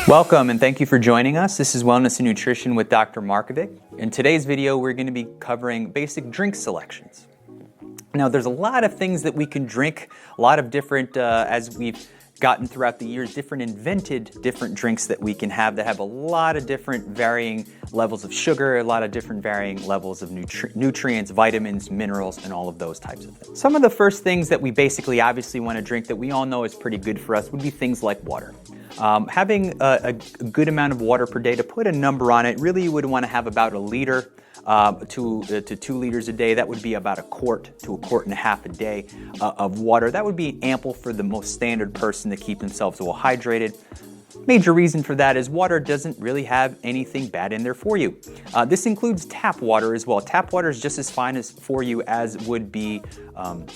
Welcome and thank you for joining us. This is Wellness and Nutrition with Dr. Markovic. In today's video, we're going to be covering basic drink selections. Now, there's a lot of things that we can drink, a lot of different, as we've gotten throughout the years, different drinks that we can have that have a lot of different varying levels of sugar, a lot of different varying levels of nutrients, vitamins, minerals, and all of those types of things. Some of the first things that we basically obviously want to drink that we all know is pretty good for us would be things like water. Having a good amount of water per day, to put a number on it, really you would want to have about a liter to 2 liters a day. That would be about a quart to a quart and a half a day of water. That would be ample for the most standard person to keep themselves well hydrated. Major reason for that is water doesn't really have anything bad in there for you. This includes tap water as well. Tap water is just as fine for you as would be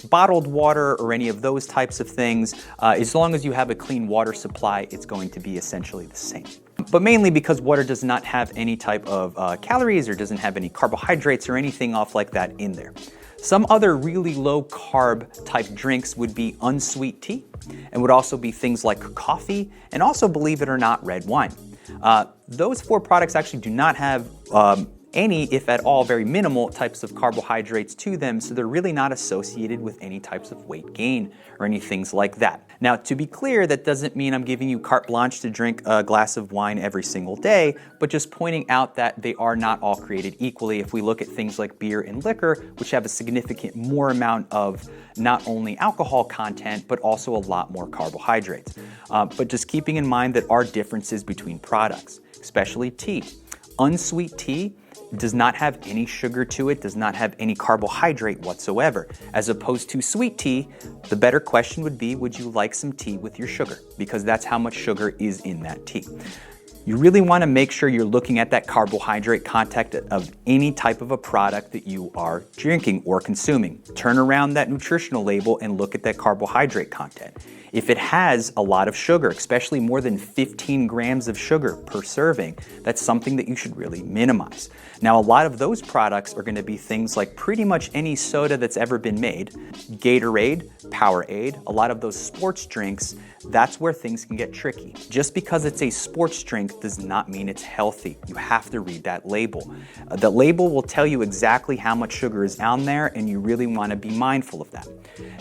bottled water or any of those types of things. As long as you have a clean water supply, it's going to be essentially the same. But mainly because water does not have any type of calories or doesn't have any carbohydrates or anything off like that in there. Some other really low carb type drinks would be unsweet tea and would also be things like coffee and also, believe it or not, red wine. Those 4 products actually do not have any, if at all, very minimal types of carbohydrates to them, so they're really not associated with any types of weight gain or any things like that. Now, to be clear, that doesn't mean I'm giving you carte blanche to drink a glass of wine every single day, but just pointing out that they are not all created equally. If we look at things like beer and liquor, which have a significant more amount of not only alcohol content, but also a lot more carbohydrates. But just keeping in mind that are differences between products, especially tea. Unsweet tea does not have any sugar to it, does not have any carbohydrate whatsoever. As opposed to sweet tea, the better question would be, would you like some tea with your sugar? Because that's how much sugar is in that tea. You really want to make sure you're looking at that carbohydrate content of any type of a product that you are drinking or consuming. Turn around that nutritional label and look at that carbohydrate content. If it has a lot of sugar, especially more than 15 grams of sugar per serving, that's something that you should really minimize. Now, a lot of those products are going to be things like pretty much any soda that's ever been made, Gatorade, Powerade, a lot of those sports drinks. That's where things can get tricky. Just because it's a sports drink does not mean it's healthy. You have to read that label. The label will tell you exactly how much sugar is on there, and you really want to be mindful of that.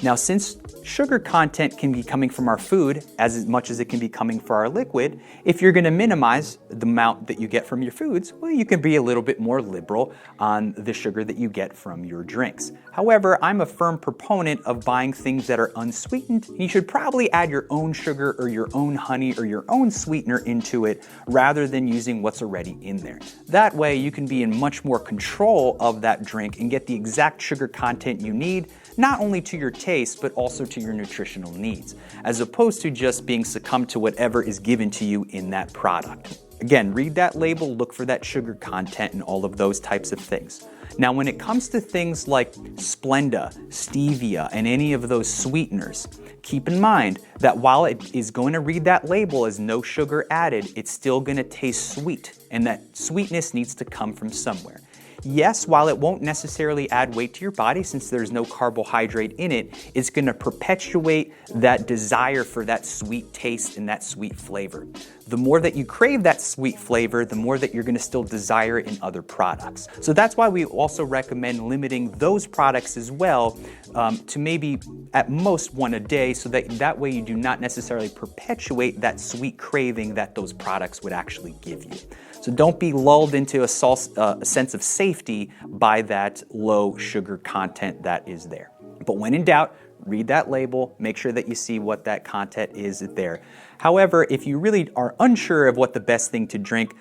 Now, since sugar content can be coming from our food as much as it can be coming from our liquid, if you're going to minimize the amount that you get from your foods, well, you can be a little bit more liberal on the sugar that you get from your drinks. However, I'm a firm proponent of buying things that are unsweetened. You should probably add your own sugar or your own honey or your own sweetener into it rather than using what's already in there. That way you can be in much more control of that drink and get the exact sugar content you need, not only to your taste, but also to your nutritional needs, as opposed to just being succumbed to whatever is given to you in that product. Again, read that label, look for that sugar content and all of those types of things. Now, when it comes to things like Splenda, stevia, and any of those sweeteners, keep in mind that while it is going to read that label as no sugar added, it's still going to taste sweet, and that sweetness needs to come from somewhere. Yes, while it won't necessarily add weight to your body since there's no carbohydrate in it, it's going to perpetuate that desire for that sweet taste and that sweet flavor. The more that you crave that sweet flavor, the more that you're going to still desire it in other products. So that's why we also recommend limiting those products as well to maybe at most 1 a day, so that way you do not necessarily perpetuate that sweet craving that those products would actually give you. So don't be lulled into a sense of safety by that low sugar content that is there. But when in doubt, read that label, make sure that you see what that content is there. However, if you really are unsure of what the best thing to drink,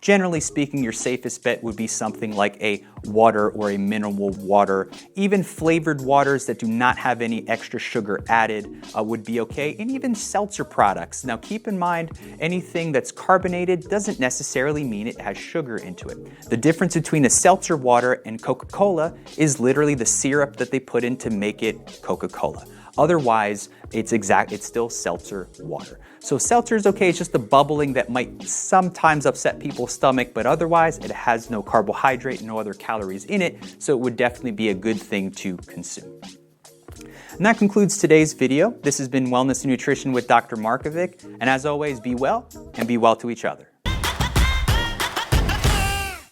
generally speaking, your safest bet would be something like a water or a mineral water. Even flavored waters that do not have any extra sugar added would be okay, and even seltzer products. Now keep in mind, anything that's carbonated doesn't necessarily mean it has sugar into it. The difference between a seltzer water and Coca-Cola is literally the syrup that they put in to make it Coca-Cola. Otherwise, it's still seltzer water. So seltzer is okay, it's just the bubbling that might sometimes upset people's stomach, but otherwise it has no carbohydrate, no other calories in it, so it would definitely be a good thing to consume. And that concludes today's video. This has been Wellness and Nutrition with Dr. Markovic. And as always, be well and be well to each other.